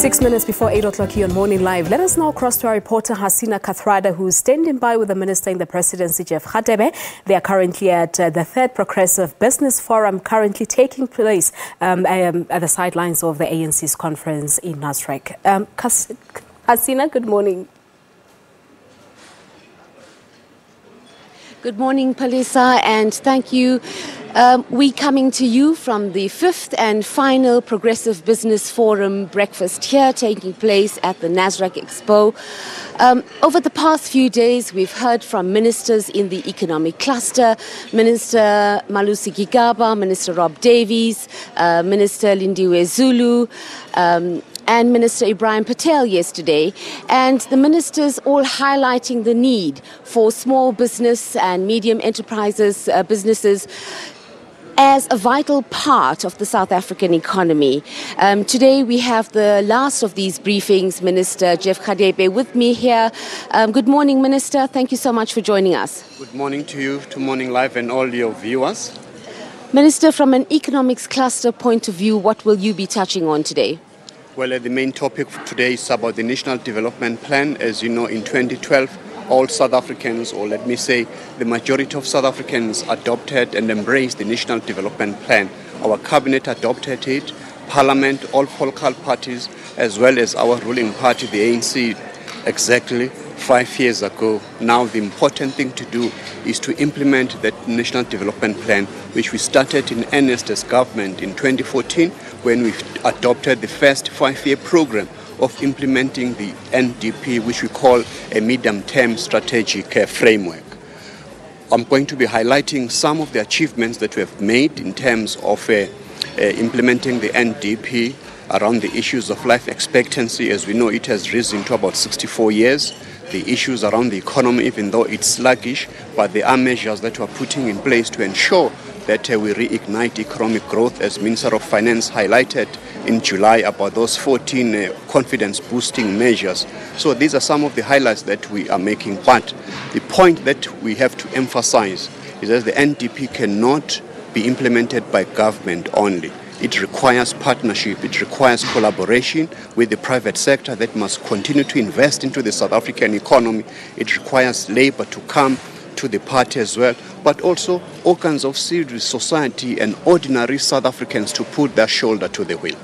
6 minutes before 8 o'clock here on Morning Live. Let us now cross to our reporter Hasina Kathrada, who's standing by with the Minister in the Presidency, Jeff Radebe. They are currently at the third Progressive Business Forum, currently taking place at the sidelines of the ANC's conference in Nasrec. Hasina, good morning. Good morning, Palisa, and thank you. We coming to you from the fifth and final Progressive Business Forum breakfast here, taking place at the Nasrec Expo. Over the past few days, we've heard from ministers in the economic cluster, Minister Malusi Gigaba, Minister Rob Davies, Minister Lindiwe Zulu, and Minister Ibrahim Patel yesterday, and the ministers all highlighting the need for small business and medium enterprises, businesses, as a vital part of the South African economy. Today we have the last of these briefings, Minister Jeff Radebe, with me here. Good morning, Minister. Thank you so much for joining us. Good morning to you, to Morning Live and all your viewers. Minister, from an economics cluster point of view, what will you be touching on today? Well, the main topic today is about the National Development Plan. As you know, in 2012, all South Africans, or let me say, the majority of South Africans adopted and embraced the National Development Plan. Our cabinet adopted it, Parliament, all political parties, as well as our ruling party, the ANC, exactly 5 years ago. Now the important thing to do is to implement that National Development Plan, which we started in earnest as government in 2014 when we adopted the first 5-year program of implementing the NDP, which we call a medium-term strategic framework. I'm going to be highlighting some of the achievements that we have made in terms of implementing the NDP around the issues of life expectancy. As we know, it has risen to about 64 years. The issues around the economy, even though it's sluggish, but there are measures that we are putting in place to ensure that we reignite economic growth, as Minister of Finance highlighted in July about those 14 confidence-boosting measures. So these are some of the highlights that we are making. But the point that we have to emphasize is that the NDP cannot be implemented by government only. It requires partnership, it requires collaboration with the private sector that must continue to invest into the South African economy. It requires labor to come to the party as well, but also organs of civil society and ordinary South Africans to put their shoulder to the wheel.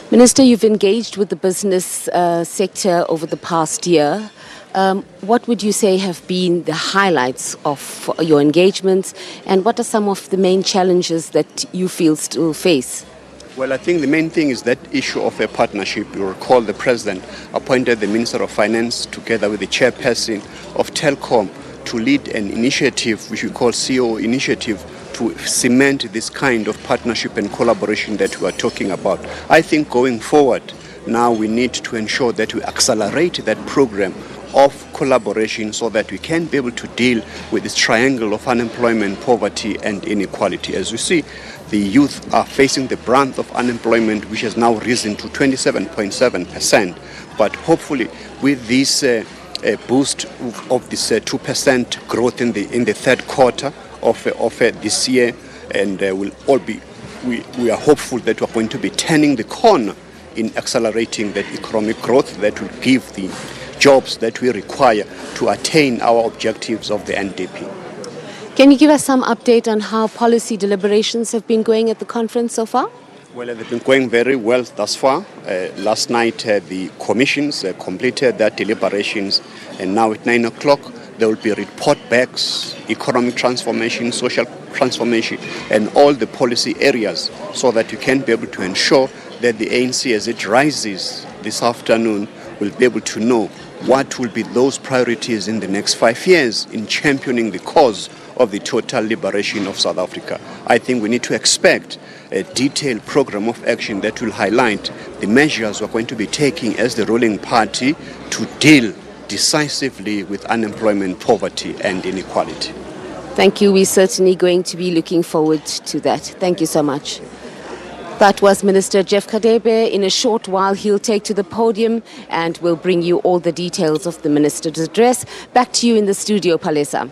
Minister, you've engaged with the business sector over the past year. What would you say have been the highlights of your engagements, and what are some of the main challenges that you feel still face? Well, I think the main thing is that issue of a partnership. You recall the President appointed the Minister of Finance together with the Chairperson of Telkom to lead an initiative which we call CO initiative to cement this kind of partnership and collaboration that we are talking about. I think going forward, now we need to ensure that we accelerate that program of collaboration so that we can be able to deal with this triangle of unemployment, poverty and inequality. As you see, the youth are facing the brunt of unemployment, which has now risen to 27.7%. But hopefully with this boost of this 2% growth in the third quarter of this year, and we are hopeful that we're going to be turning the corner in accelerating that economic growth that will give the jobs that we require to attain our objectives of the NDP. Can you give us some update on how policy deliberations have been going at the conference so far? Well, they've been going very well thus far. Last night, the commissions completed their deliberations, and now at 9 o'clock, there will be report backs, economic transformation, social transformation, and all the policy areas, so that you can be able to ensure that the ANC, as it rises this afternoon, will be able to know what will be those priorities in the next 5 years in championing the cause of the total liberation of South Africa. I think we need to expect a detailed program of action that will highlight the measures we're going to be taking as the ruling party to deal decisively with unemployment, poverty and inequality. Thank you. We're certainly going to be looking forward to that. Thank you so much. That was Minister Jeff Radebe. In a short while, he'll take to the podium and we'll bring you all the details of the minister's address. Back to you in the studio, Palesa.